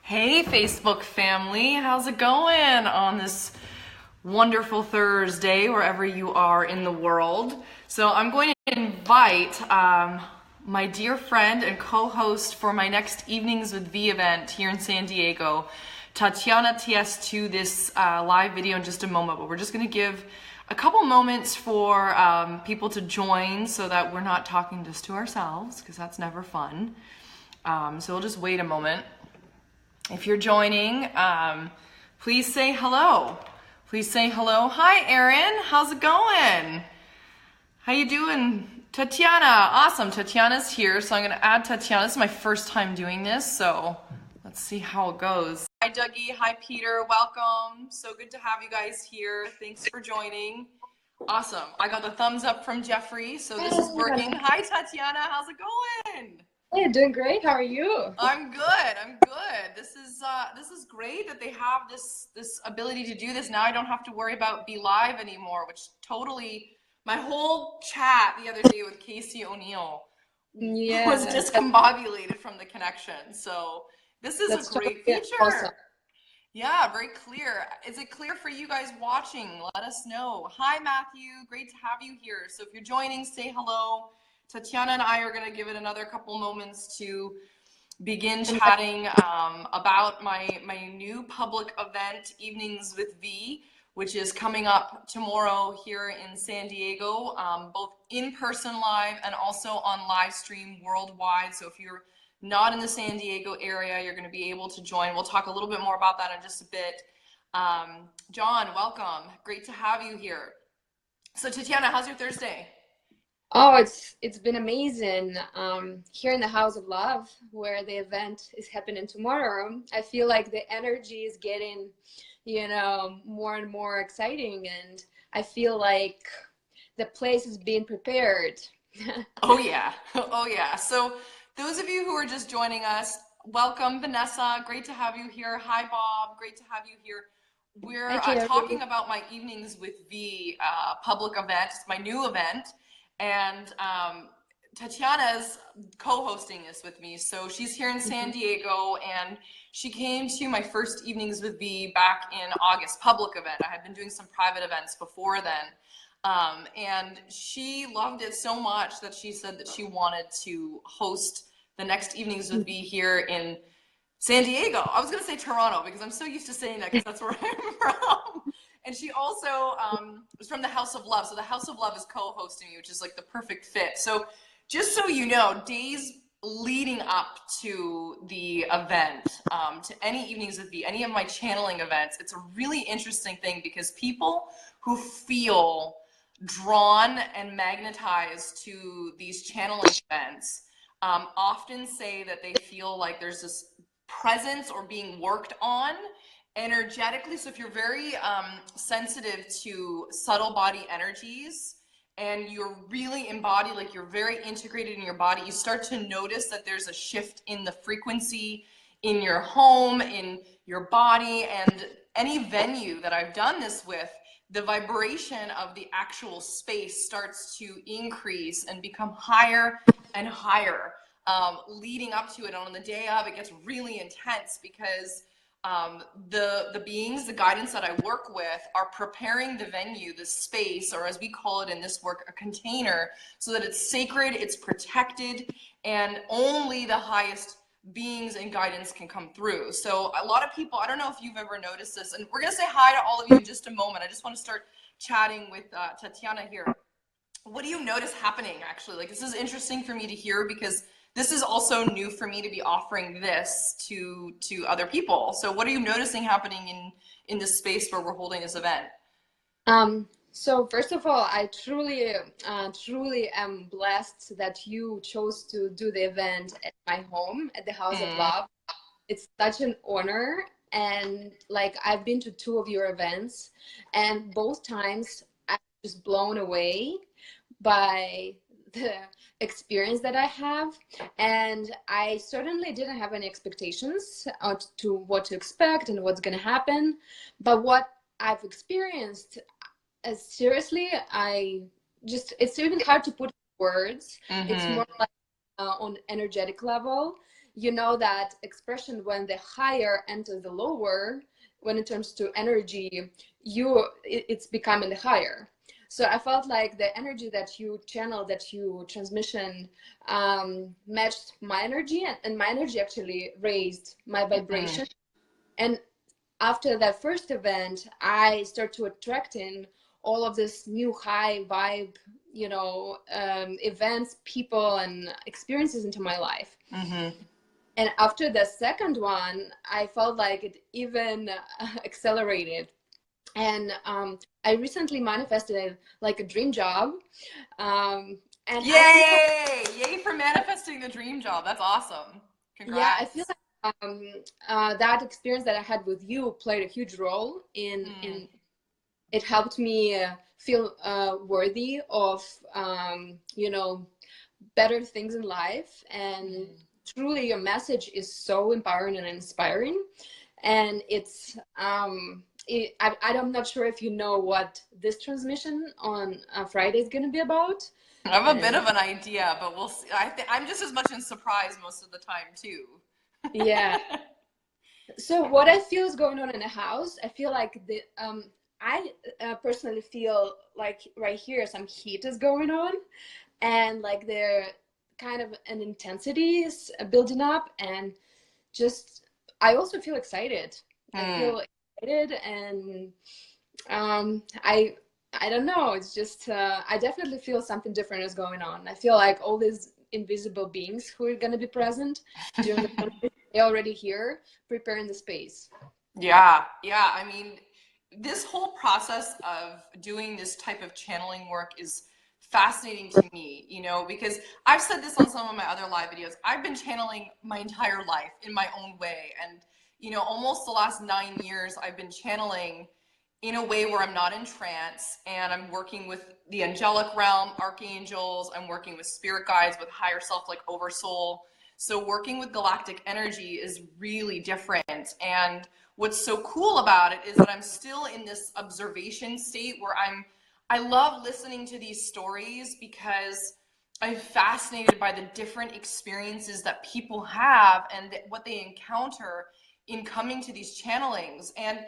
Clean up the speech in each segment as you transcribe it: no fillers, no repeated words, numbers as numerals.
Hey, Facebook family, how's it going on this wonderful Thursday, wherever you are in the world? So I'm going to invite my dear friend and co-host for my next Evenings with V event here in San Diego, Tatiana TS, to this live video in just a moment, but we're just going to give a couple moments for people to join so that we're not talking just to ourselves, because that's never fun. So we'll just wait a moment. If you're joining, please say hello. Please say hello. Hi, Erin. How's it going? How you doing? Tatiana. Awesome. Tatiana's here, so I'm going to add Tatiana. This is my first time doing this, so let's see how it goes. Hi, Dougie. Hi, Peter. Welcome. So good to have you guys here. Thanks for joining. Awesome. I got the thumbs up from Jeffrey, so this is working. Hi, Tatiana. How's it going? Hey, doing great. How are you? I'm good. I'm good. This is great that they have this ability to do this. Now I don't have to worry about Be Live anymore, which totally, my whole chat the other day with Casey O'Neill was discombobulated from the connection. So this is a great feature. Awesome. Yeah, very clear. Is it clear for you guys watching? Let us know. Hi, Matthew. Great to have you here. So if you're joining, say hello. Tatiana and I are going to give it another couple moments to begin chatting about my new public event, Evenings with V, which is coming up tomorrow here in San Diego, both in person live and also on live stream worldwide. So if you're not in the San Diego area, you're going to be able to join. We'll talk a little bit more about that in just a bit. John, welcome. Great to have you here. So Tatiana, how's your Thursday? Oh, it's been amazing. Here in the House of Love, where the event is happening tomorrow, I feel like the energy is getting, more and more exciting, and I feel like the place is being prepared. Oh yeah, oh yeah. So those of you who are just joining us, welcome, Vanessa. Great to have you here. Hi, Bob. Great to have you here. We're talking about my Evenings with V public event. It's my new event. And Tatiana's co-hosting this with me. So she's here in San Diego, and she came to my first Evenings with V back in August, public event. I had been doing some private events before then. And she loved it so much that she said that she wanted to host the next Evenings with V here in San Diego. I was going to say Toronto because I'm so used to saying that because that's where I'm from. And she also was from the House of Love. So the House of Love is co-hosting me, which is like the perfect fit. So just so you know, days leading up to the event, to any Evenings with V, any of my channeling events, it's a really interesting thing because people who feel drawn and magnetized to these channeling events often say that they feel like there's this presence or being worked on energetically. So if you're very sensitive to subtle body energies and you're really embodied, like you're very integrated in your body, you start to notice that there's a shift in the frequency in your home, in your body, and any venue that I've done this with, the vibration of the actual space starts to increase and become higher and higher leading up to it. And on the day of, it gets really intense because the beings, the guidance that I work with are preparing the venue, the space, or as we call it in this work, a container, so that it's sacred, it's protected, and only the highest beings and guidance can come through. So a lot of people, I don't know if you've ever noticed this, and we're going to say hi to all of you in just a moment. I just want to start chatting with Tatiana here. What do you notice happening actually? Like, this is interesting for me to hear because this is also new for me to be offering this to other people. So what are you noticing happening in this space where we're holding this event? So first of all, I truly am blessed that you chose to do the event at my home at the House of Love. It's such an honor. And like, I've been to 2 of your events, and both times I'm just blown away by the experience that I have. And I certainly didn't have any expectations to what to expect and what's going to happen. But what I've experienced, seriously, it's even hard to put words. It's more like on energetic level. you know that expression when the higher enters the lower, when it comes to energy, it's becoming the higher. So I felt like the energy that you channel, that you transmission, matched my energy, and my energy actually raised my vibration. And after that first event, I start to attracting all of this new high vibe, events, people, and experiences into my life. And after the second one, I felt like it even accelerated. And I recently manifested like a dream job. And Yay for manifesting the dream job. That's awesome. Congrats. Yeah, I feel like that experience that I had with you played a huge role in it. Helped me feel worthy of better things in life. And truly your message is so empowering and inspiring. And it's I'm not sure if you know what this transmission on Friday is going to be about. I have a bit of an idea, but we'll see. I'm just as much in surprise most of the time too. Yeah. So what I feel is going on in the house, I feel like I personally feel like right here some heat is going on, and like there kind of an intensity is building up, and just I also feel excited. I feel excited, and I don't know. It's just I definitely feel something different is going on. I feel like all these invisible beings who are going to be present during the they're already here preparing the space. Yeah. I mean, this whole process of doing this type of channeling work is fascinating to me, because I've said this on some of my other live videos. I've been channeling my entire life in my own way. And, almost the last 9 years, I've been channeling in a way where I'm not in trance, and I'm working with the angelic realm, archangels. I'm working with spirit guides, with higher self, like Oversoul. So working with galactic energy is really different. And what's so cool about it is that I'm still in this observation state where I love listening to these stories, because I'm fascinated by the different experiences that people have and what they encounter in coming to these channelings. And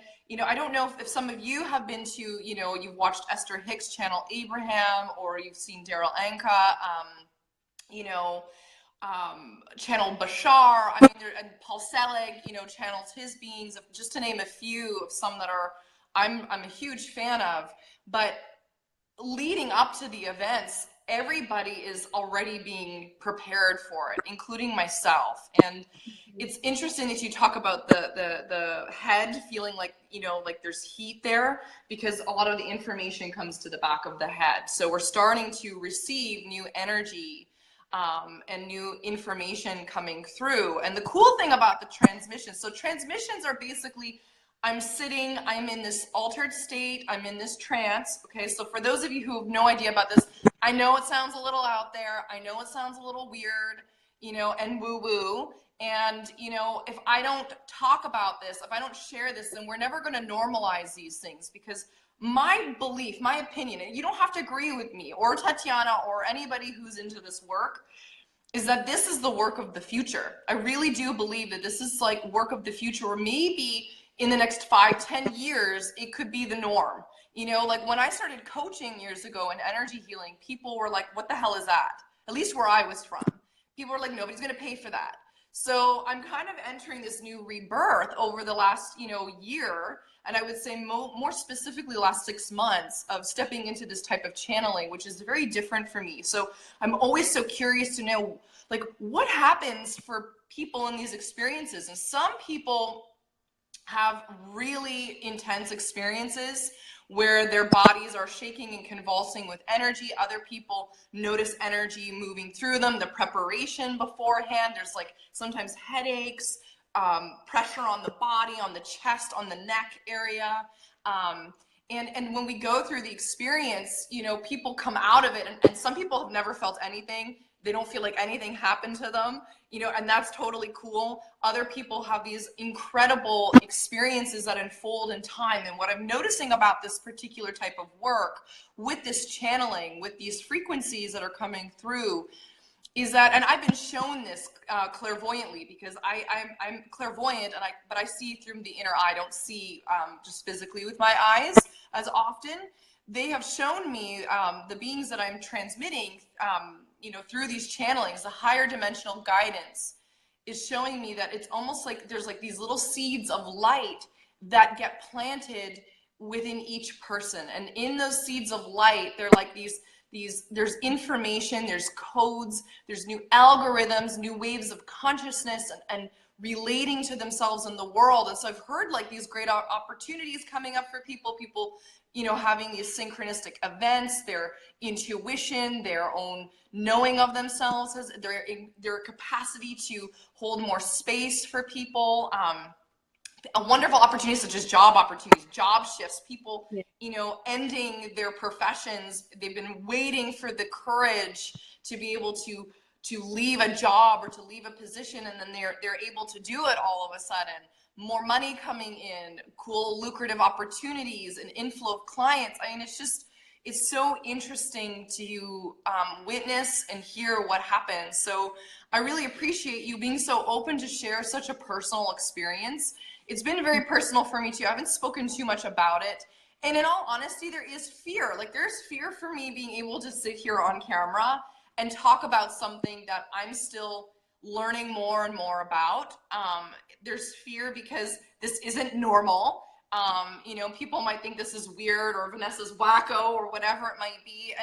I don't know if some of you have been to, you've watched Esther Hicks channel Abraham, or you've seen Daryl Anka, channel Bashar. I mean, and Paul Selig, channels his beings, just to name a few of some that I'm a huge fan of. But leading up to the events, everybody is already being prepared for it, including myself. And it's interesting that you talk about the head feeling like, like there's heat there, because a lot of the information comes to the back of the head. So we're starting to receive new energy and new information coming through. And the cool thing about the transmissions, so transmissions are basically, I'm sitting, I'm in this altered state, I'm in this trance. Okay, so for those of you who have no idea about this, I know it sounds a little out there, I know it sounds a little weird, and woo-woo. And, if I don't talk about this, if I don't share this, then we're never going to normalize these things. Because my belief, my opinion, and you don't have to agree with me or Tatiana or anybody who's into this work, is that this is the work of the future. I really do believe that this is like work of the future, or maybe in the next 5-10 years, it could be the norm. Like when I started coaching years ago in energy healing, people were like, what the hell is that? At least where I was from. People were like, nobody's going to pay for that. So I'm kind of entering this new rebirth over the last, year. And I would say more specifically the last 6 months of stepping into this type of channeling, which is very different for me. So I'm always so curious to know, like, what happens for people in these experiences. And some people have really intense experiences where their bodies are shaking and convulsing with energy. Other people notice energy moving through them, the preparation beforehand. There's like sometimes headaches, pressure on the body, on the chest, on the neck area. And when we go through the experience, people come out of it, and some people have never felt anything. They don't feel like anything happened to them, and that's totally cool. Other people have these incredible experiences that unfold in time. And what I'm noticing about this particular type of work with this channeling, with these frequencies that are coming through, is that, and I've been shown this clairvoyantly, because I'm clairvoyant, but I see through the inner eye. I don't see just physically with my eyes as often. They have shown me the beings that I'm transmitting, through these channelings, the higher dimensional guidance is showing me that it's almost like there's like these little seeds of light that get planted within each person, and in those seeds of light, they're like there's information, there's codes, there's new algorithms, new waves of consciousness, and relating to themselves in the world. And so I've heard like these great opportunities coming up for people, having these synchronistic events, their intuition, their own knowing of themselves, their capacity to hold more space for people. A wonderful opportunities such as job opportunities, job shifts, people, ending their professions. They've been waiting for the courage to be able to leave a job or to leave a position, and then they're able to do it all of a sudden. More money coming in, cool, lucrative opportunities, an inflow of clients. I mean, it's so interesting to witness and hear what happens. So I really appreciate you being so open to share such a personal experience. It's been very personal for me too. I haven't spoken too much about it. And in all honesty, there is fear. Like, there's fear for me being able to sit here on camera and talk about something that I'm still learning more and more about. There's fear because this isn't normal. People might think this is weird, or Vanessa's wacko, or whatever it might be.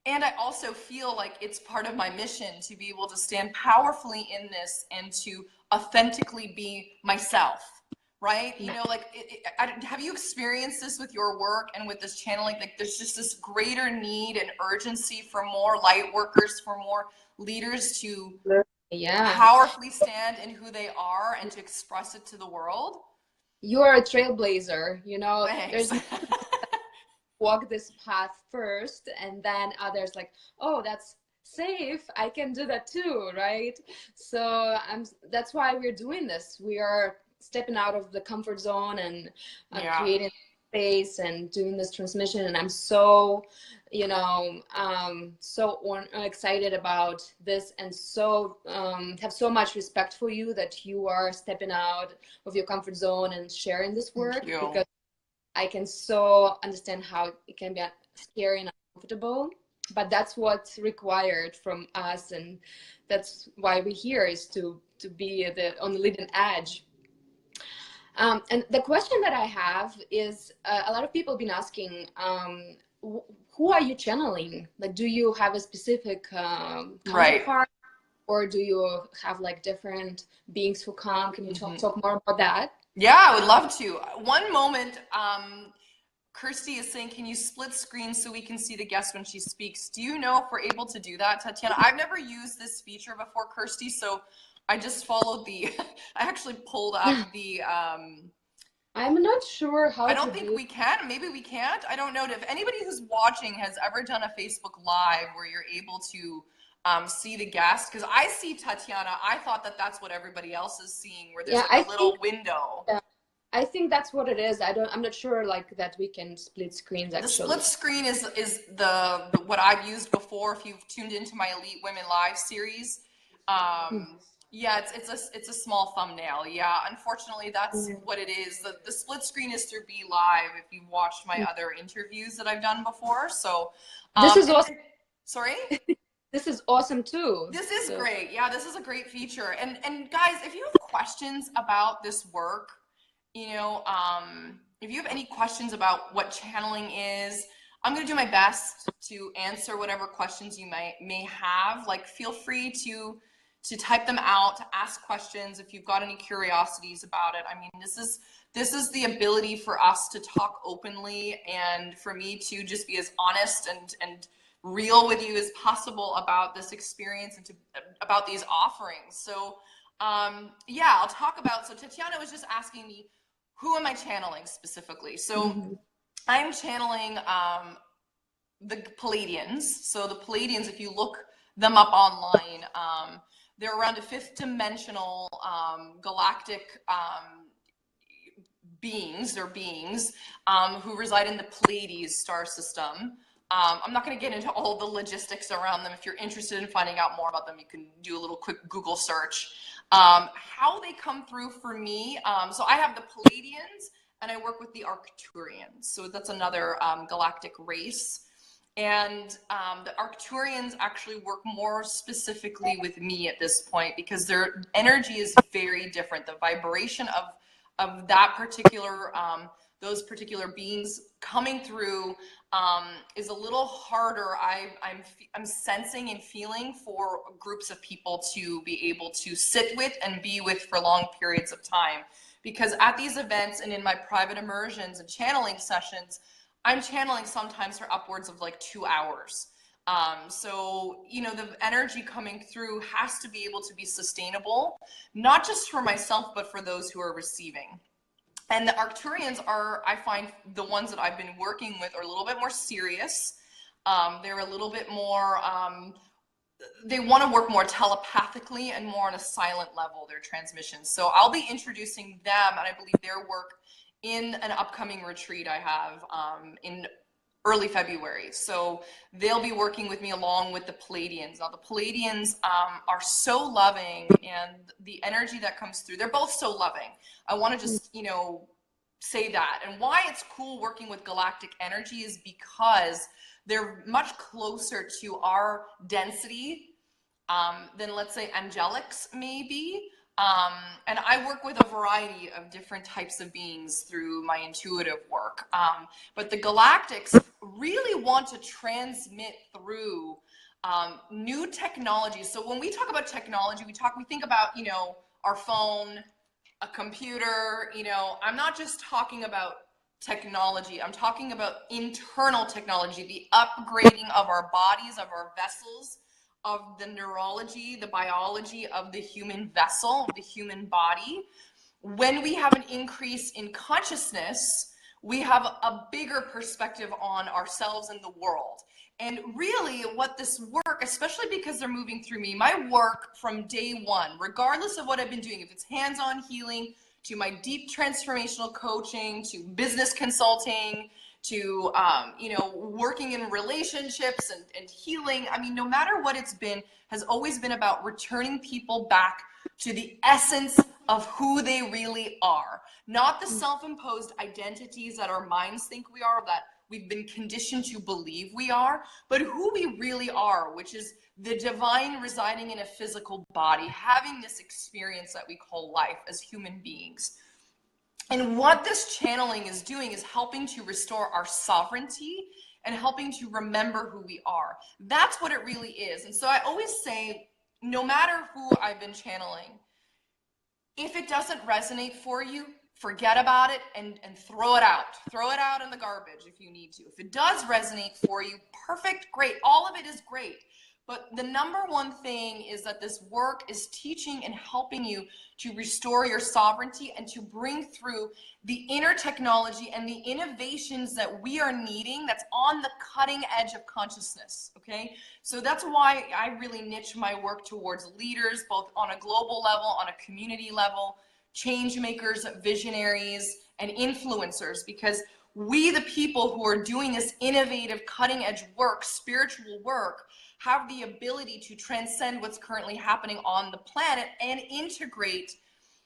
And I also feel like it's part of my mission to be able to stand powerfully in this and to authentically be myself, right? Have you experienced this with your work and with this channeling? Like, there's just this greater need and urgency for more light workers, for more leaders to powerfully stand in who they are and to express it to the world. You're a trailblazer, Thanks. There's walk this path first, and then others like, oh, that's safe, I can do that too, right? So that's why we're doing this. We are stepping out of the comfort zone and creating space and doing this transmission, and I'm so excited about this, and so have so much respect for you that you are stepping out of your comfort zone and sharing this work, because I can so understand how it can be scary and uncomfortable, but that's what's required from us, and that's why we're here, is to be on the leading edge. And the question that I have is, a lot of people have been asking, who are you channeling? Like, do you have a specific counterpart, or do you have like different beings who come? Can you talk more about that? Yeah, I would love to. One moment, Kirsty is saying, can you split screen so we can see the guest when she speaks? Do you know if we're able to do that, Tatiana? I've never used this feature before, Kirsty, so I just followed I actually pulled up the... I'm not sure how I don't think we can. Maybe we can't. I don't know. If anybody who's watching has ever done a Facebook Live where you're able to see the guest, because I see Tatiana. I thought that that's what everybody else is seeing, where there's like a little window. Yeah, I think that's what it is. I'm not sure like that we can split screens actually. The split screen is the what I've used before. If you've tuned into my Elite Women Live series, yeah, it's a small thumbnail. Yeah, unfortunately, that's what it is. The split screen is through Be Live. If you've watched my other interviews that I've done before, so this is awesome. Sorry. This is awesome too. This is great. Yeah, this is a great feature. And guys, if you have questions about this work, if you have any questions about what channeling is, I'm going to do my best to answer whatever questions you may have. Like, feel free to type them out, to ask questions if you've got any curiosities about it. I mean, this is the ability for us to talk openly, and for me to just be as honest and real with you as possible about this experience and about these offerings. So yeah, I'll talk about, so Tatiana was just asking me, who am I channeling specifically? So I'm channeling the Palladians. So the Palladians, if you look them up online, they're around a fifth dimensional galactic beings who reside in the Pleiades star system. I'm not going to get into all the logistics around them. If you're interested in finding out more about them, you can do a little quick Google search. How they come through for me, so I have the Pleiadians and I work with the Arcturians. So that's another galactic race. And the Arcturians actually work more specifically with me at this point because their energy is very different. The vibration of that particular those particular beings coming through is a little harder. I'm sensing and feeling for groups of people to be able to sit with and be with for long periods of time. Because at these events and in my private immersions and channeling sessions, I'm channeling sometimes for upwards of like 2 hours. So, you know, the energy coming through has to be able to be sustainable, not just for myself, but for those who are receiving. And the Arcturians are, I find, the ones that I've been working with are a little bit more serious. They're a little bit more, they want to work more telepathically and more on a silent level, their transmissions. So I'll be introducing them, and I believe their work in an upcoming retreat I have in early February. So they'll be working with me along with the Pleiadians. Now the Pleiadians are so loving, and the energy that comes through, they're both so loving. I want to just, you know, say that. And why it's cool working with galactic energy is because they're much closer to our density than, let's say, angelics maybe. And I work with a variety of different types of beings through my intuitive work. But the galactics really want to transmit through new technology. So when we talk about technology, we think about, you know, our phone, a computer, you know, I'm not just talking about technology. I'm talking about internal technology, the upgrading of our bodies, of our vessels, of the neurology, the biology of the human vessel, of the human body. When we have an increase in consciousness, we have a bigger perspective on ourselves and the world. And really what this work, especially because they're moving through me, my work from day one, regardless of what I've been doing, if it's hands-on healing, to my deep transformational coaching, to business consulting, to you know, working in relationships and healing. I mean, no matter what it's been, has always been about returning people back to the essence of who they really are, not the self-imposed identities that our minds think we are, that we've been conditioned to believe we are, but who we really are, which is the divine residing in a physical body, having this experience that we call life as human beings. And what this channeling is doing is helping to restore our sovereignty and helping to remember who we are. That's what it really is. And so I always say, no matter who I've been channeling, if it doesn't resonate for you, forget about it and throw it out. Throw it out in the garbage if you need to. If it does resonate for you, perfect, great. All of it is great. But the number one thing is that this work is teaching and helping you to restore your sovereignty and to bring through the inner technology and the innovations that we are needing that's on the cutting edge of consciousness, okay? So that's why I really niche my work towards leaders, both on a global level, on a community level, change makers, visionaries, and influencers, because we, the people who are doing this innovative, cutting edge work, spiritual work, have the ability to transcend what's currently happening on the planet and integrate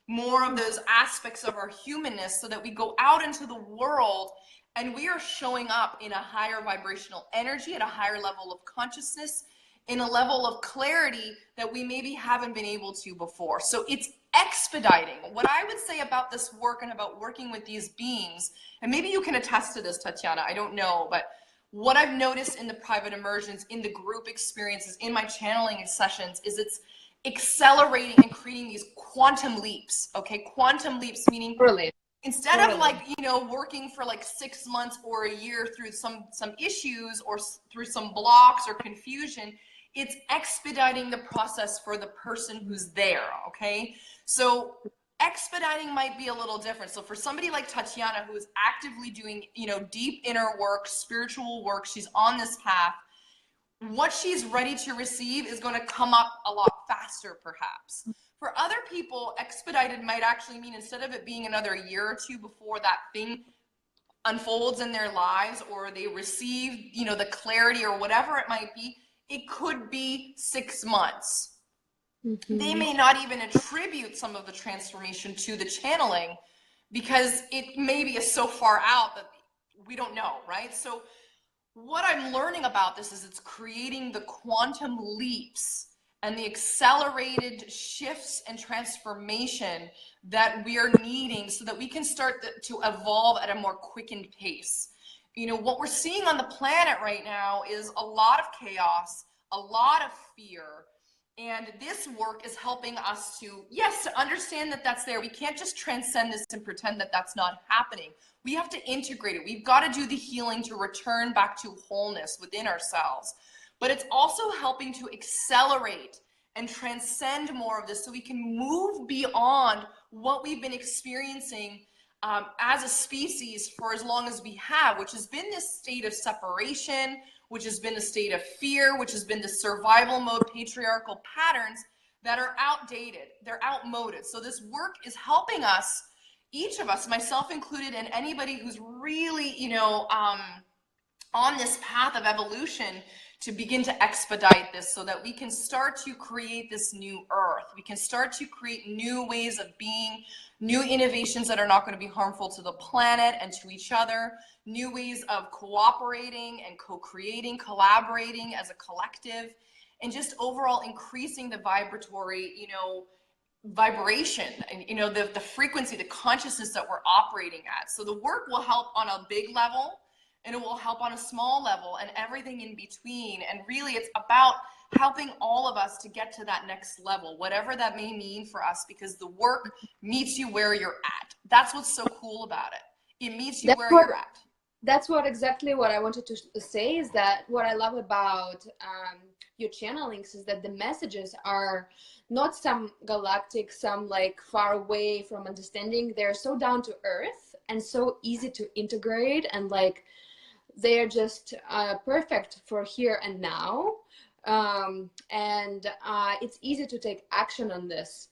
more of those aspects of our humanness so that we go out into the world and we are showing up in a higher vibrational energy, at a higher level of consciousness, in a level of clarity that we maybe haven't been able to before. So it's expediting. What I would say about this work and about working with these beings, and maybe you can attest to this, Tatiana, I don't know, but what I've noticed in the private immersions, in the group experiences, in my channeling sessions, is it's accelerating and creating these quantum leaps, okay? Quantum leaps meaning instead of like, you know, working for like 6 months or a year through some issues or through some blocks or confusion, it's expediting the process for the person who's there, okay? So expediting might be a little different. So for somebody like Tatiana, who is actively doing, you know, deep inner work, spiritual work, she's on this path, what she's ready to receive is going to come up a lot faster, perhaps. For other people, expedited might actually mean instead of it being another year or two before that thing unfolds in their lives, or they receive, you know, the clarity or whatever it might be, it could be 6 months. They may not even attribute some of the transformation to the channeling because it maybe is so far out that we don't know, right? So what I'm learning about this is it's creating the quantum leaps and the accelerated shifts and transformation that we are needing so that we can start to evolve at a more quickened pace. You know, what we're seeing on the planet right now is a lot of chaos, a lot of fear, and this work is helping us to, yes, to understand that that's there. We can't just transcend this and pretend that that's not happening. We have to integrate it. We've got to do the healing to return back to wholeness within ourselves. But it's also helping to accelerate and transcend more of this so we can move beyond what we've been experiencing as a species for as long as we have, which has been this state of separation, which has been a state of fear, which has been the survival mode, patriarchal patterns that are outdated, they're outmoded. So this work is helping us, each of us, myself included, and anybody who's really, you know, on this path of evolution, to begin to expedite this so that we can start to create this new earth. We can start to create new ways of being, new innovations that are not going to be harmful to the planet and to each other, new ways of cooperating and co-creating, collaborating as a collective, and just overall increasing the vibratory, you know, vibration and, you know, the frequency, the consciousness that we're operating at. So the work will help on a big level, and it will help on a small level and everything in between. And really it's about helping all of us to get to that next level, whatever that may mean for us, because the work meets you where you're at. That's what's so cool about it. It meets you where you're at. That's what exactly what I wanted to say, is that what I love about your channelings is that the messages are not some galactic, some like far away from understanding. They're so down to earth and so easy to integrate, and like they're just perfect for here and now. And it's easy to take action on this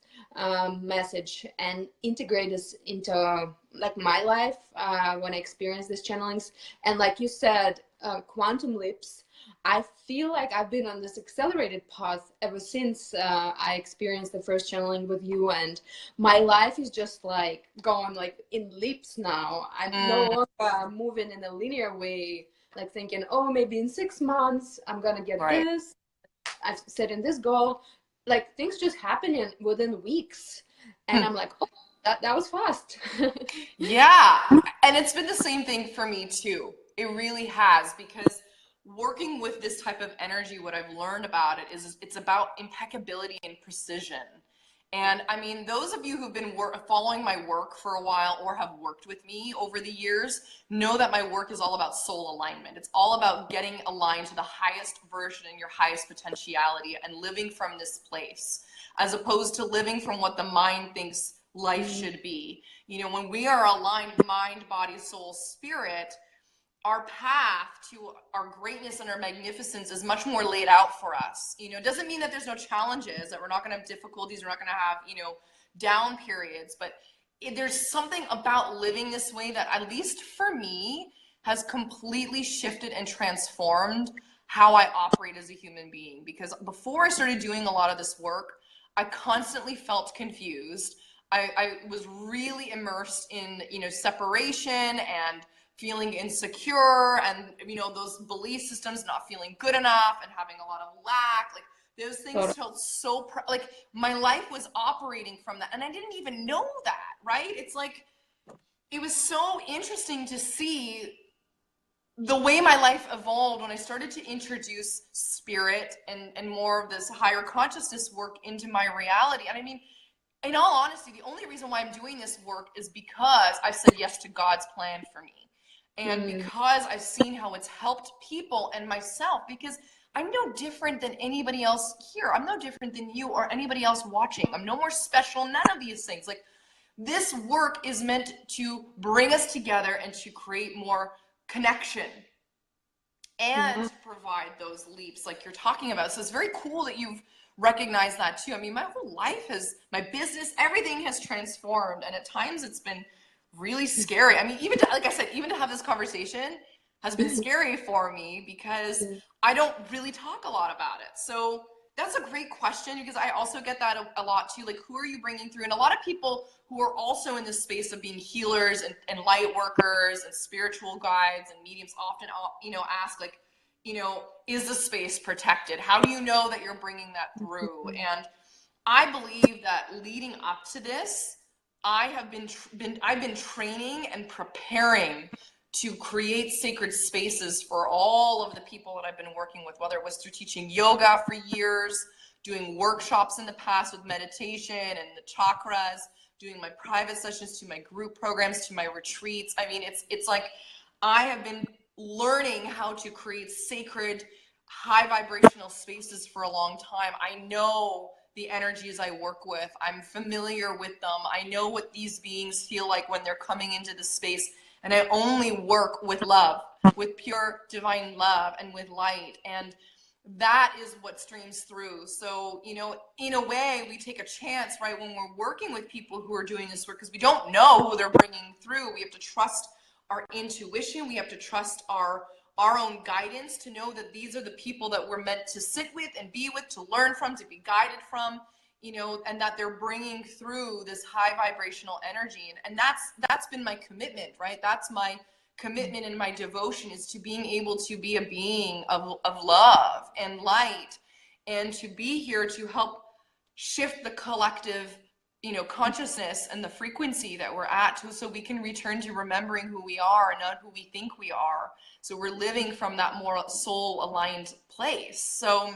message and integrate this into like my life when I experience these channelings. And like you said, quantum leaps, I feel like I've been on this accelerated path ever since I experienced the first channeling with you, and my life is just like going like in leaps now. I'm no longer moving in a linear way, like thinking, oh, maybe in 6 months I'm gonna get this, I've set in this goal. Like things just happen within weeks, and I'm like, oh, that was fast. Yeah, and it's been the same thing for me too. It really has, because working with this type of energy, what I've learned about it is it's about impeccability and precision. And I mean, those of you who've been following my work for a while or have worked with me over the years know that my work is all about soul alignment. It's all about getting aligned to the highest version and your highest potentiality and living from this place, as opposed to living from what the mind thinks life should be. You know, when we are aligned mind, body, soul, spirit, our path to our greatness and our magnificence is much more laid out for us. You know, it doesn't mean that there's no challenges, that we're not going to have difficulties, we're not going to have, you know, down periods, but there's something about living this way that, at least for me, has completely shifted and transformed how I operate as a human being. Because before I started doing a lot of this work, I constantly felt confused. I was really immersed in, you know, separation and feeling insecure, and, you know, those belief systems, not feeling good enough and having a lot of lack. Like those things felt so like my life was operating from that, and I didn't even know that, right? It's like, it was so interesting to see the way my life evolved when I started to introduce spirit and more of this higher consciousness work into my reality. And I mean, in all honesty, the only reason why I'm doing this work is because I've said yes to God's plan for me. And because I've seen how it's helped people and myself, because I'm no different than anybody else here. I'm no different than you or anybody else watching. I'm no more special, none of these things. Like, this work is meant to bring us together and to create more connection and to provide those leaps like you're talking about. So it's very cool that you've recognized that too. I mean, my whole life my business, everything has transformed, and at times it's been really scary. I mean, even to, like I said, even to have this conversation has been scary for me because I don't really talk a lot about it. So that's a great question, because I also get that a lot too. Like, who are you bringing through? And a lot of people who are also in this space of being healers and light workers and spiritual guides and mediums often, ask, like, is the space protected? How do you know that you're bringing that through? And I believe that leading up to this, I've been training and preparing to create sacred spaces for all of the people that I've been working with, whether it was through teaching yoga for years, doing workshops in the past with meditation and the chakras, doing my private sessions, to my group programs, to my retreats. I mean, it's like I have been learning how to create sacred, high vibrational spaces for a long time. I know the energies I work with. I'm familiar with them. I know what these beings feel like when they're coming into the space. And I only work with love, with pure divine love and with light. And that is what streams through. So, in a way, we take a chance, right, when we're working with people who are doing this work, because we don't know who they're bringing through. We have to trust our intuition. We have to trust our own guidance to know that these are the people that we're meant to sit with and be with, to learn from, to be guided from, and that they're bringing through this high vibrational energy. And that's been my commitment, right? That's my commitment and my devotion, is to being able to be a being of love and light, and to be here to help shift the collective consciousness and the frequency that we're at, so we can return to remembering who we are and not who we think we are. So we're living from that more soul aligned place. So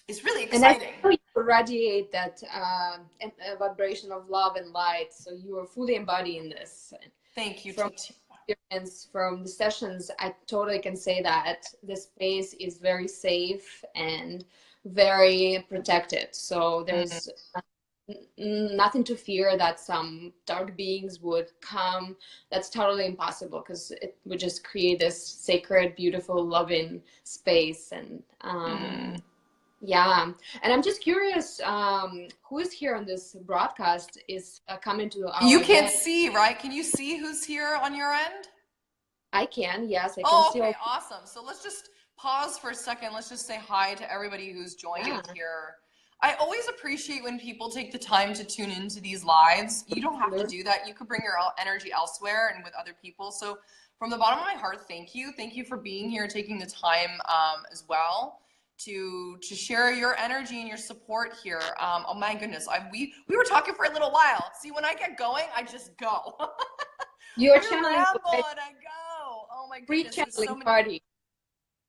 it's really exciting. And I know you radiate that vibration of love and light. So you are fully embodying this. Thank you. From experience, from the sessions, I totally can say that the space is very safe and very protected. So there's nothing to fear that some dark beings would come. That's totally impossible, because it would just create this sacred, beautiful, loving space. And yeah, and I'm just curious, who is here on this broadcast is coming to our You can't event. see, right? Can you see who's here on your end? I can, yes, I can see. Okay, awesome. So let's just pause for a second. Let's just say hi to everybody who's joining here. I always appreciate when people take the time to tune into these lives. You don't have to do that. You could bring your energy elsewhere and with other people. So from the bottom of my heart, thank you. Thank you for being here, taking the time as well to share your energy and your support here. Oh my goodness, we were talking for a little while. See, when I get going, I just go. You're channeling, and I go. Oh my goodness,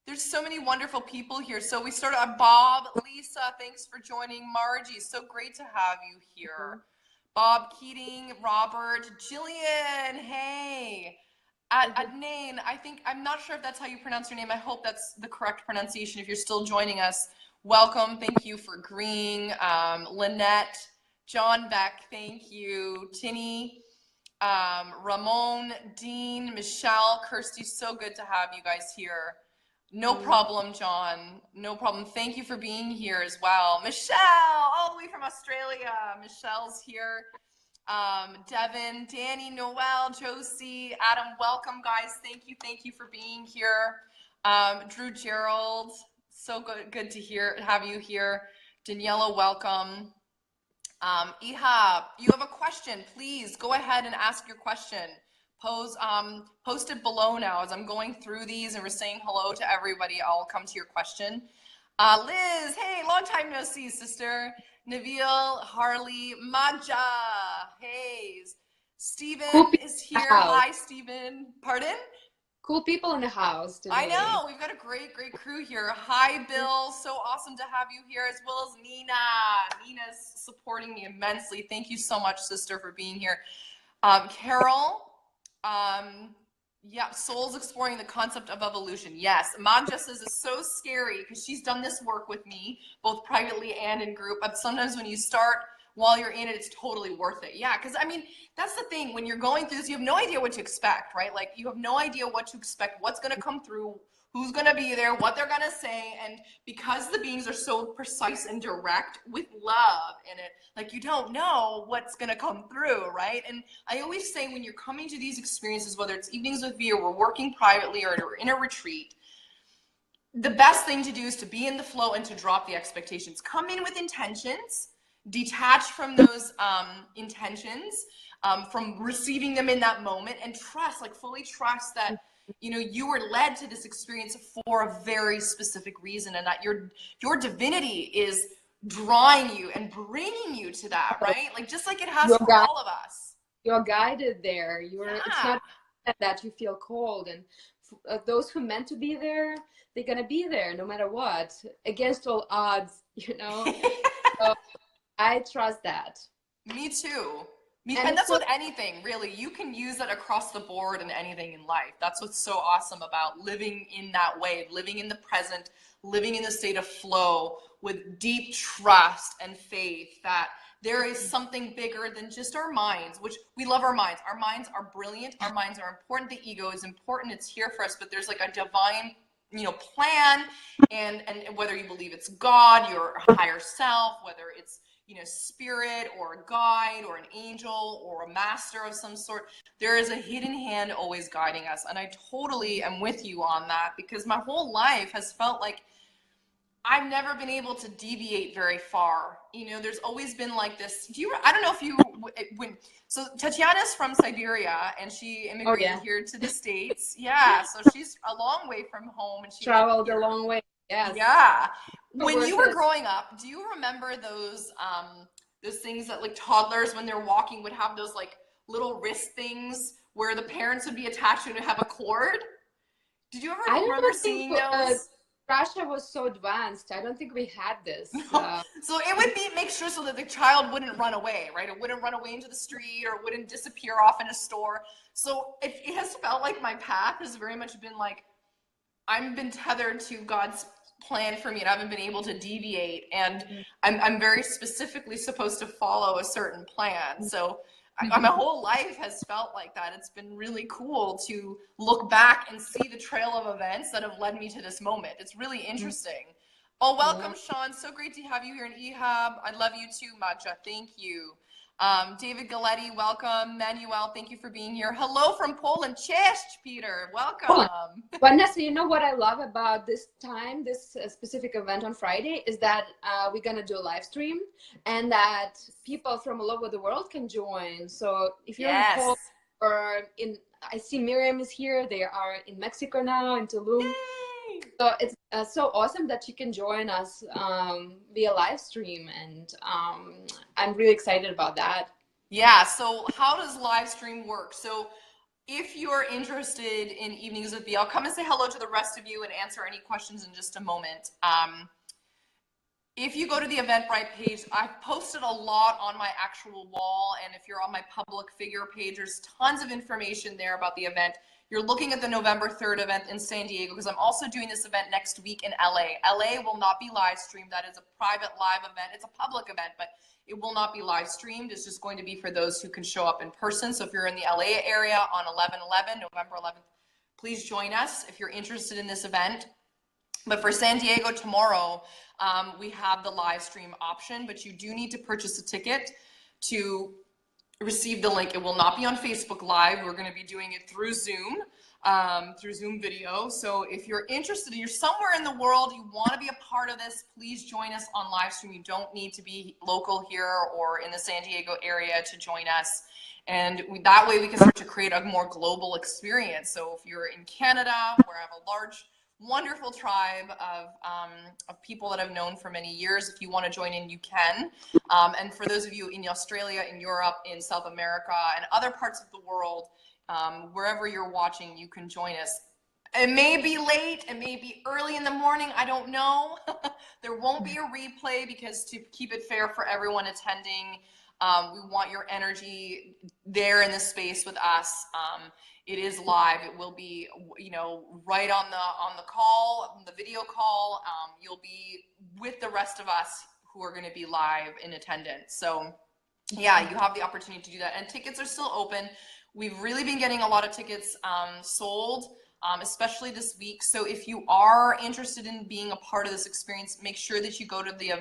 there's so many wonderful people here. So we started Bob, Lisa, thanks for joining. Margie, so great to have you here. Bob Keating, Robert, Jillian, hey. Adnain, I'm not sure if that's how you pronounce your name. I hope that's the correct pronunciation. If you're still joining us, welcome. Thank you for agreeing. Lynette, John Beck, thank you. Tinny, Ramon, Dean, Michelle, Kirsty, so good to have you guys here. No problem, John. No problem. Thank you for being here as well. Michelle, all the way from Australia. Michelle's here. Devin, Danny, Noel, Josie, Adam, welcome, guys. Thank you for being here. Drew Gerald, so good to have you here. Daniela, welcome. Ihab, you have a question, please go ahead and ask your question. Post it below now as I'm going through these and we're saying hello to everybody. I'll come to your question. Liz, hey, long time no see, sister. Nabil, Harley, Maja, Hayes, Stephen is here. Hi, Stephen. Pardon? Cool people in the house today. I know, we've got a great crew here. Hi, Bill, so awesome to have you here, as well as Nina. Nina's supporting me immensely. Thank you so much, sister, for being here. Carol, yeah, souls exploring the concept of evolution. Yes, Magja says it's so scary because she's done this work with me, both privately and in group. But sometimes when you start, while you're in it, it's totally worth it. Yeah, because I mean, that's the thing. When you're going through this, you have no idea what to expect, right? Like, you have no idea what to expect, what's going to come through, who's going to be there, what they're going to say. And because the beings are so precise and direct with love in it, like you don't know what's going to come through, right? And I always say when you're coming to these experiences, whether it's evenings with me or we're working privately or in a retreat, the best thing to do is to be in the flow and to drop the expectations. Come in with intentions, detach from those intentions, from receiving them in that moment, and trust, like fully trust that you were led to this experience for a very specific reason, and that your divinity is drawing you and bringing you to that, right? Like just like it has for all of us. You're guided there. It's not that you feel cold, and those who meant to be there, they're gonna be there no matter what, against all odds, So I trust that. Me too. And that's with anything, really. You can use it across the board in anything in life. That's what's so awesome about living in that way, living in the present, living in the state of flow with deep trust and faith that there is something bigger than just our minds, which we love our minds. Our minds are brilliant. Our minds are important. The ego is important. It's here for us, but there's like a divine, plan. And whether you believe it's God, your higher self, whether it's spirit or a guide or an angel or a master of some sort, there is a hidden hand always guiding us. And I totally am with you on that, because my whole life has felt like I've never been able to deviate very far. There's always been like this. I don't know if you, so Tatiana's from Siberia and she immigrated here to the States. Yeah. So she's a long way from home and she traveled a long way. Yes. Yeah. When you were growing up, do you remember those things that like toddlers, when they're walking, would have those like little wrist things where the parents would be attached to and have a cord? Did you ever remember seeing those? Russia was so advanced. I don't think we had this. So it would make sure so that the child wouldn't run away, right? It wouldn't run away into the street or wouldn't disappear off in a store. So it has felt like my path has very much been like, I've been tethered to God's plan for me and I haven't been able to deviate. And I'm very specifically supposed to follow a certain plan. So my whole life has felt like that. It's been really cool to look back and see the trail of events that have led me to this moment. It's really interesting. Oh, welcome, Sean. So great to have you here in EHAB. I love you too, Matcha. Thank you. David Galetti, welcome. Manuel, thank you for being here. Hello from Poland. Cześć, Peter. Welcome. Vanessa, you know what I love about this time, this specific event on Friday, is that we're going to do a live stream and that people from all over the world can join. So if you're in Poland or I see Miriam is here. They are in Mexico now, in Tulum. Yay! So it's so awesome that you can join us via live stream, and I'm really excited about that. Yeah, so how does live stream work? So if you're interested in Evenings with B, I'll come and say hello to the rest of you and answer any questions in just a moment. If you go to the Eventbrite page, I've posted a lot on my actual wall, and if you're on my public figure page, there's tons of information there about the event. You're looking at the November 3rd event in San Diego, because I'm also doing this event next week in LA. LA will not be live streamed. That is a private live event. It's a public event, but it will not be live streamed. It's just going to be for those who can show up in person. So if you're in the LA area on 11/11, November 11th, please join us if you're interested in this event. But for San Diego tomorrow, we have the live stream option, but you do need to purchase a ticket to receive the link. It will not be on Facebook Live. We're going to be doing it through Zoom video. So if you're interested, you're somewhere in the world, you want to be a part of this, please join us on live stream. You don't need to be local here or in the San Diego area to join us. And that way we can start to create a more global experience. So if you're in Canada, where I have a large, wonderful tribe of people that I've known for many years. If you want to join in, you can. And for those of you in Australia, in Europe, in South America, and other parts of the world, wherever you're watching, you can join us. It may be late, it may be early in the morning, I don't know. There won't be a replay, because to keep it fair for everyone attending, we want your energy there in the space with us. It is live. It will be, right on the call, the video call. You'll be with the rest of us who are going to be live in attendance. So yeah, you have the opportunity to do that. And tickets are still open. We've really been getting a lot of tickets sold. especially this week. So if you are interested in being a part of this experience, make sure that you go to the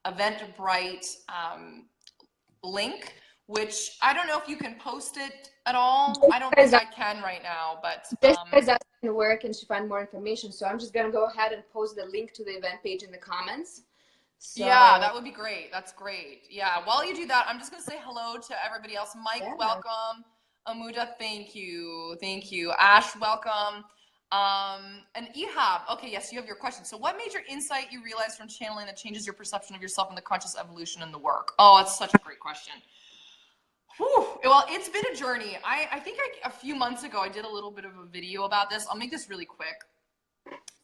Eventbrite link, which I don't know if you can post it at all. I don't think I can right now, but Jessica's asking where can she find more information. So I'm just gonna go ahead and post the link to the event page in the comments. So, yeah, that would be great. That's great. Yeah, while you do that, I'm just gonna say hello to everybody else. Mike, yeah. welcome. Amuda, thank you. Thank you. Ash, welcome. And Ehab, okay, yes, you have your question. So what major insight you realized from channeling that changes your perception of yourself and the conscious evolution in the work? Oh, that's such a great question. Whew. Well, it's been a journey. I think a few months ago, I did a little bit of a video about this. I'll make this really quick.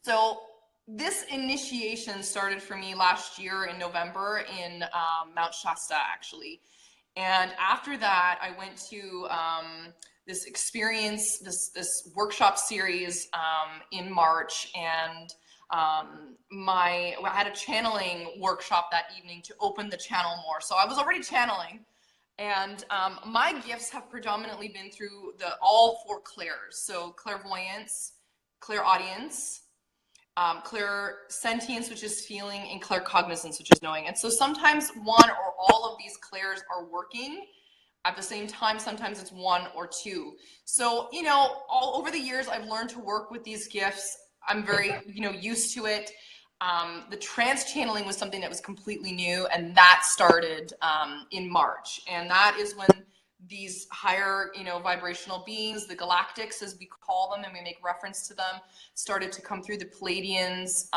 So this initiation started for me last year in November in Mount Shasta, actually. And after that, I went to this experience, this workshop series in March, and I had a channeling workshop that evening to open the channel more. So I was already channeling, and my gifts have predominantly been through all four clairs. So clairvoyance, clairaudience, clairsentience, which is feeling, and claircognizance, which is knowing. And so sometimes one or all of these clairs are working at the same time. Sometimes it's one or two. So, you know, all over the years, I've learned to work with these gifts. I'm very, you know, used to it. The trance channeling was something that was completely new, and that started in March. And that is when these higher, you know, vibrational beings, the galactics as we call them, and we make reference to them, started to come through. The Pleiadians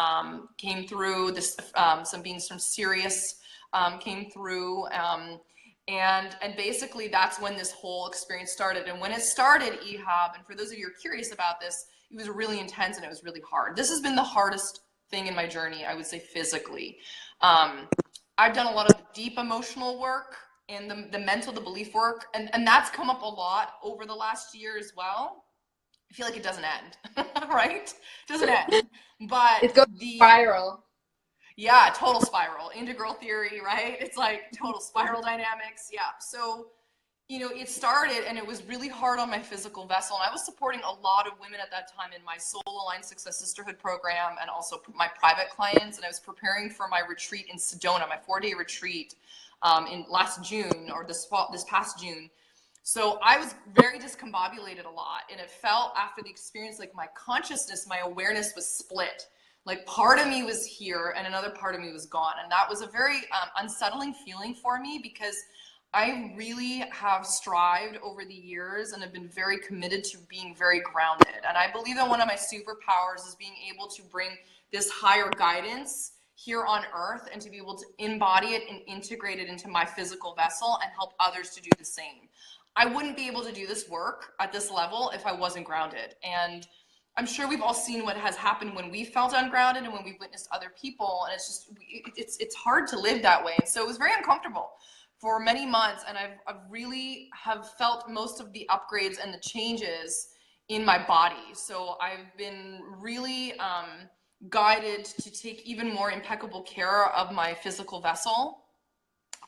came through. This some beings from Sirius came through, and basically that's when this whole experience started. And when it started, Ehab, and for those of you who are curious about this, it was really intense and it was really hard. This has been the hardest thing in my journey, I would say, physically. I've done a lot of deep emotional work and the mental, the belief work, and that's come up a lot over the last year as well. I feel like it doesn't end, right? It doesn't end, but it goes spiral. Yeah, total spiral, integral theory, right? It's like total spiral dynamics. Yeah. So, you know, it started and it was really hard on my physical vessel. And I was supporting a lot of women at that time in my Soul Aligned Success Sisterhood program and also my private clients. And I was preparing for my retreat in Sedona, my 4-day retreat in last June, or this past June. So I was very discombobulated a lot. And it felt after the experience, like my consciousness, my awareness was split. Like part of me was here and another part of me was gone. And that was a very unsettling feeling for me, because I really have strived over the years and have been very committed to being very grounded. And I believe that one of my superpowers is being able to bring this higher guidance here on earth and to be able to embody it and integrate it into my physical vessel and help others to do the same. I wouldn't be able to do this work at this level if I wasn't grounded. And I'm sure we've all seen what has happened when we felt ungrounded and when we've witnessed other people. And it's just, it's hard to live that way. And so it was very uncomfortable for many months. And I've really have felt most of the upgrades and the changes in my body. So I've been really guided to take even more impeccable care of my physical vessel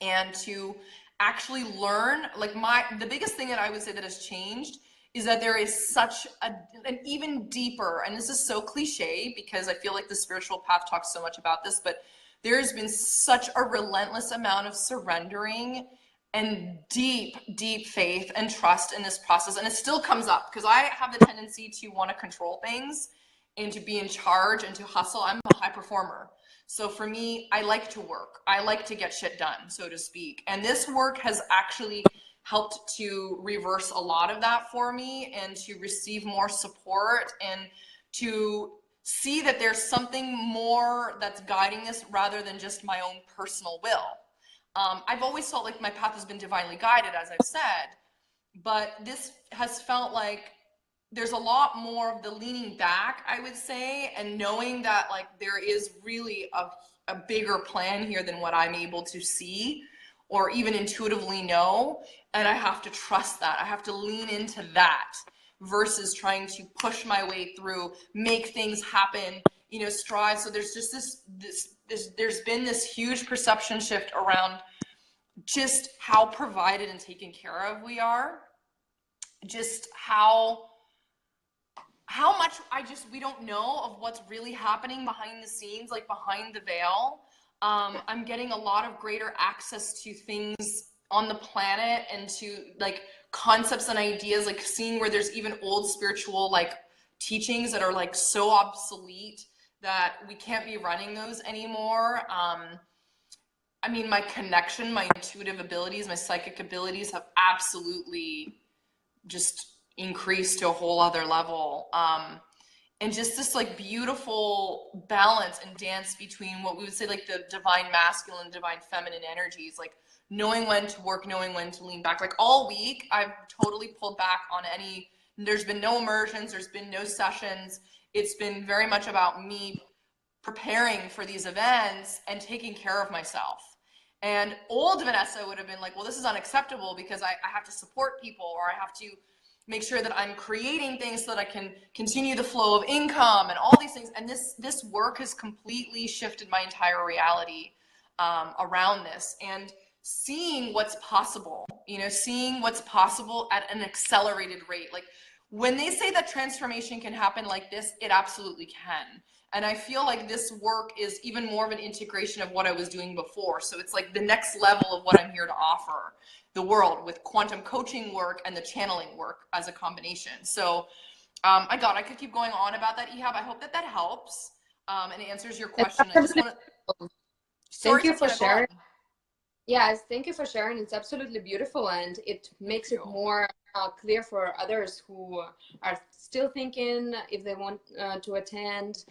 and to actually learn, like the biggest thing that I would say that has changed is that there is such an even deeper, and this is so cliche because I feel like the spiritual path talks so much about this, but there has been such a relentless amount of surrendering and deep, deep faith and trust in this process. And it still comes up because I have the tendency to want to control things and to be in charge and to hustle. I'm a high performer. So for me, I like to work. I like to get shit done, so to speak. And this work has actually helped to reverse a lot of that for me and to receive more support and to see that there's something more that's guiding this rather than just my own personal will. I've always felt like my path has been divinely guided, as I've said, but this has felt like there's a lot more of the leaning back, I would say, and knowing that like there is really a bigger plan here than what I'm able to see or even intuitively know. And I have to trust that. I have to lean into that versus trying to push my way through, make things happen, you know, strive. So there's just there's been this huge perception shift around just how provided and taken care of we are, just how how much we don't know of what's really happening behind the scenes, like behind the veil. I'm getting a lot of greater access to things on the planet and to like concepts and ideas, like seeing where there's even old spiritual like teachings that are like so obsolete that we can't be running those anymore. I mean, my connection, my intuitive abilities, my psychic abilities have absolutely just increased to a whole other level. And just this like beautiful balance and dance between what we would say like the divine masculine, divine feminine energies, like knowing when to work, knowing when to lean back. Like all week, I've totally pulled back on any, there's been no immersions, there's been no sessions. It's been very much about me preparing for these events and taking care of myself. And old Vanessa would have been like, well, this is unacceptable because I have to support people, or I have to make sure that I'm creating things so that I can continue the flow of income and all these things. And this work has completely shifted my entire reality around this, and seeing what's possible, you know, seeing what's possible at an accelerated rate. Like when they say that transformation can happen like this, it absolutely can. And I feel like this work is even more of an integration of what I was doing before. So it's like the next level of what I'm here to offer the world with quantum coaching work and the channeling work as a combination. So I could keep going on about that, Ehab. I hope that that helps and answers your question. I just want to, sorry, Thank you for Tatiana, go on. sharing. Yes, thank you for sharing. It's absolutely beautiful, and it makes it more clear for others who are still thinking if they want to attend.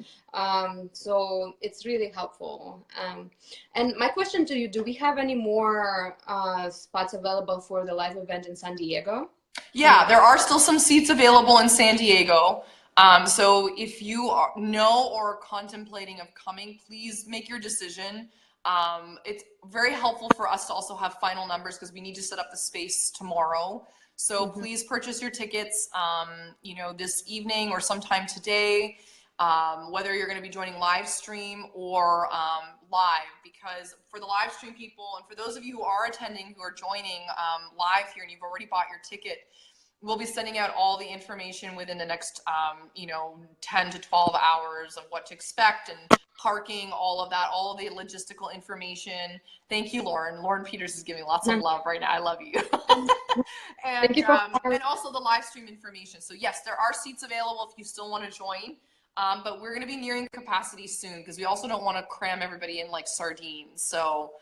So it's really helpful. And my question to you, do we have any more spots available for the live event in San Diego? Yeah, there are still some seats available in San Diego. So if you know or are contemplating of coming, please make your decision. It's very helpful for us to also have final numbers because we need to set up the space tomorrow. So please purchase your tickets, you know, this evening or sometime today, whether you're going to be joining live stream or live, because for the live stream people and for those of you who are attending, who are joining live here and you've already bought your ticket, we'll be sending out all the information within the next, you know, 10 to 12 hours of what to expect and parking, all of that, all of the logistical information. Thank you, Lauren. Lauren Peters is giving lots of love right now. I love you. And also the live stream information. So yes, there are seats available if you still want to join. But we're going to be nearing capacity soon because we also don't want to cram everybody in like sardines. So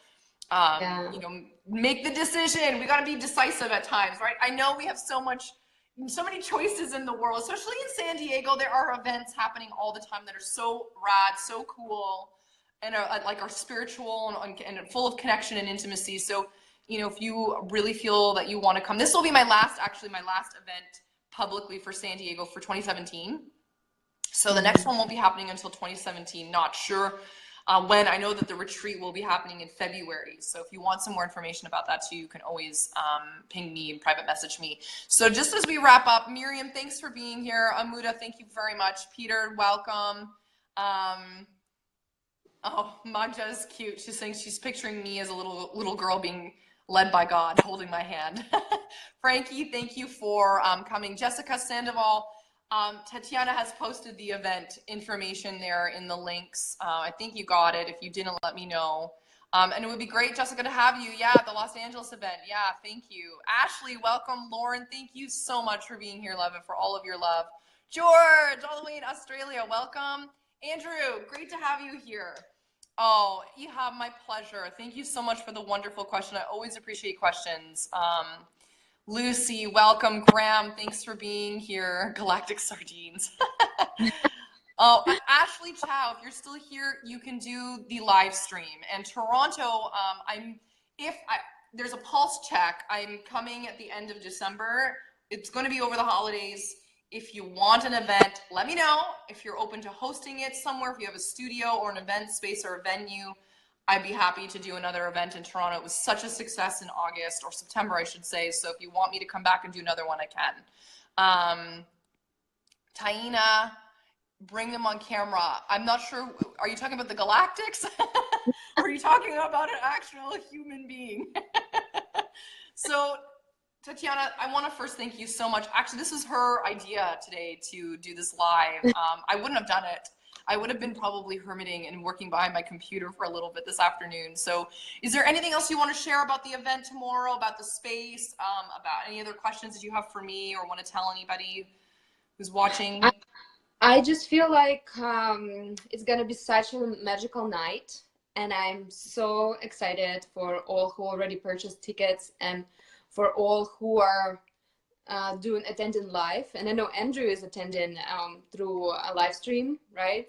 you know, make the decision. We got to be decisive at times, right? I know we have so many choices in the world, especially in San Diego. There are events happening all the time that are so rad, so cool, and are spiritual and full of connection and intimacy. So, you know, if you really feel that you want to come, this will be my last event publicly for San Diego for 2017. So the next one won't be happening until 2017. Not sure when. I know that the retreat will be happening in February. So if you want some more information about that too, you can always ping me and private message me. So just as we wrap up, Miriam, thanks for being here. Amuda, thank you very much. Peter, welcome. Oh, Magda is cute. She's saying she's picturing me as a little girl being led by God, holding my hand. Frankie, thank you for coming. Jessica Sandoval. Tatiana has posted the event information there in the links. I think you got it. If you didn't, let me know. And it would be great, Jessica, to have you. Yeah, the Los Angeles event. Yeah, thank you. Ashley, welcome. Lauren, thank you so much for being here, love, and for all of your love. George, all the way in Australia, welcome. Andrew, great to have you here. Oh, Ehab, my pleasure. Thank you so much for the wonderful question. I always appreciate questions. Lucy, welcome. Graham, thanks for being here. Galactic Sardines. Oh, Ashley Chow, if you're still here, you can do the live stream. And Toronto, there's a pulse check. I'm coming at the end of December. It's going to be over the holidays. If you want an event, let me know. If you're open to hosting it somewhere, if you have a studio or an event space or a venue, I'd be happy to do another event in Toronto. It was such a success in August or September, I should say. So if you want me to come back and do another one, I can. Taina, bring them on camera. I'm not sure. Are you talking about the Galactics? Or are you talking about an actual human being? So Tatiana, I want to first thank you so much. Actually, this was her idea today to do this live. I wouldn't have done it. I would have been probably hermiting and working behind my computer for a little bit this afternoon. So is there anything else you want to share about the event tomorrow, about the space, about any other questions that you have for me or want to tell anybody who's watching? I just feel like it's gonna be such a magical night, and I'm so excited for all who already purchased tickets and for all who are attending live. And I know Andrew is attending through a live stream, right?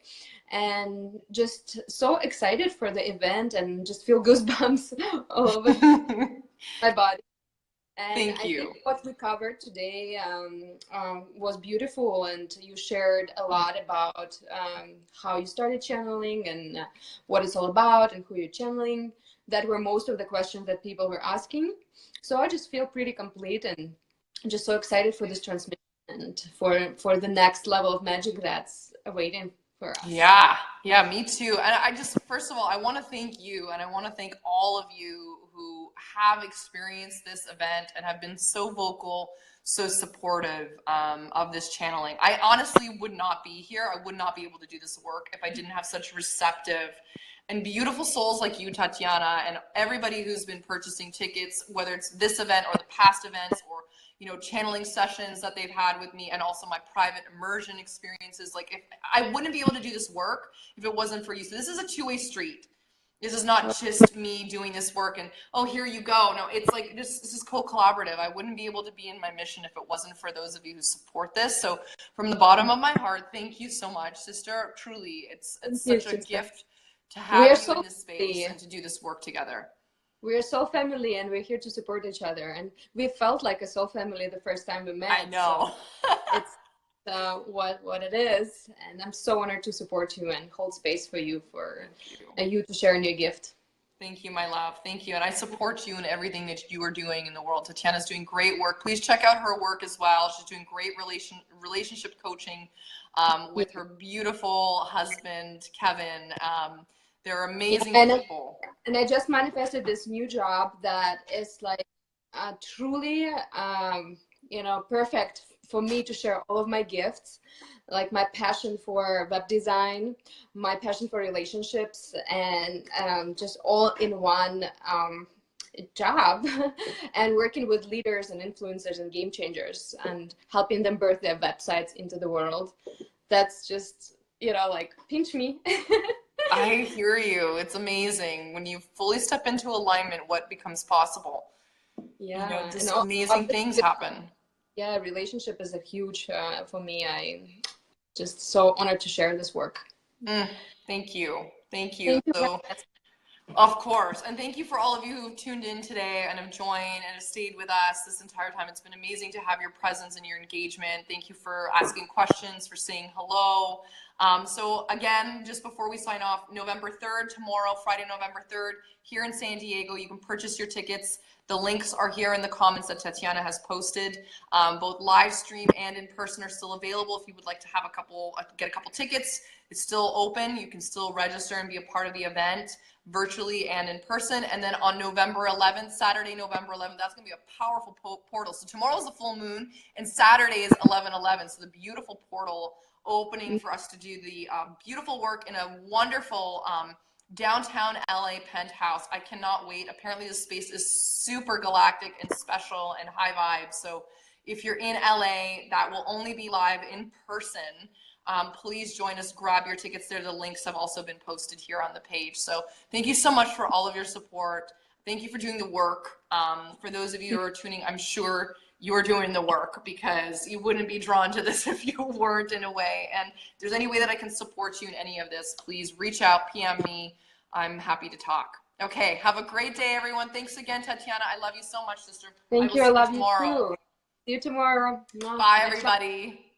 And just so excited for the event and just feel goosebumps all over my body. And Thank I you. think what we covered today was beautiful, and you shared a lot about how you started channeling and what it's all about and who you're channeling. That were most of the questions that people were asking. So I just feel pretty complete and just so excited for this transmission and for the next level of magic that's awaiting for us. Yeah, me too. And I just, first of all, I want to thank you, and I want to thank all of you who have experienced this event and have been so vocal, so supportive of this channeling. I honestly would not be here. I would not be able to do this work if I didn't have such receptive and beautiful souls like you, Tatiana, and everybody who's been purchasing tickets, whether it's this event or the past events or channeling sessions that they've had with me, and also my private immersion experiences. Like, if I wouldn't be able to do this work if it wasn't for you. So this is a two-way street. This is not just me doing this work and, oh, here you go. No, it's like this is co-collaborative. I wouldn't be able to be in my mission if it wasn't for those of you who support this. So from the bottom of my heart, thank you so much, sister. Truly, it's such a gift to have you in this space and to do this work together. We're soul family, and we're here to support each other. And we felt like a soul family the first time we met. I know. So it's what it is. And I'm so honored to support you and hold space for you, you to share in your gift. Thank you, my love. Thank you. And I support you in everything that you are doing in the world. Tatiana's doing great work. Please check out her work as well. She's doing great relationship coaching with her beautiful husband, Kevin. They're amazing people. And I just manifested this new job that is like truly, perfect for me to share all of my gifts, like my passion for web design, my passion for relationships, and just all in one job and working with leaders and influencers and game changers and helping them birth their websites into the world. That's just, like, pinch me. I hear you. It's amazing when you fully step into alignment, what becomes possible. Yeah, just amazing things happen. Yeah, relationship is a huge for me. I'm just so honored to share this work. Thank you. Thank you. So, of course. And thank you for all of you who've tuned in today and have joined and have stayed with us this entire time. It's been amazing to have your presence and your engagement. Thank you for asking questions, for saying hello. So again, just before we sign off, November 3rd, tomorrow, Friday, November 3rd, here in San Diego, you can purchase your tickets. The links are here in the comments that Tatiana has posted. Both live stream and in person are still available. If you would like to have get a couple tickets, it's still open. You can still register and be a part of the event virtually and in person. And then on November 11th, Saturday, November 11th, that's going to be a powerful portal. So tomorrow's the full moon and Saturday is 11/11. So the beautiful portal opening for us to do the beautiful work in a wonderful downtown LA penthouse. I cannot wait. Apparently the space is super galactic and special and high vibe. So if you're in LA, that will only be live in person. Please join us, grab your tickets there. The links have also been posted here on the page. So thank you so much for all of your support. Thank you for doing the work. For those of you who are tuning, I'm sure you're doing the work because you wouldn't be drawn to this if you weren't, in a way. And if there's any way that I can support you in any of this, please reach out, PM me. I'm happy to talk. Okay, have a great day, everyone. Thanks again, Tatiana. I love you so much, sister. Thank you. I love you too. See you tomorrow. Bye, everybody.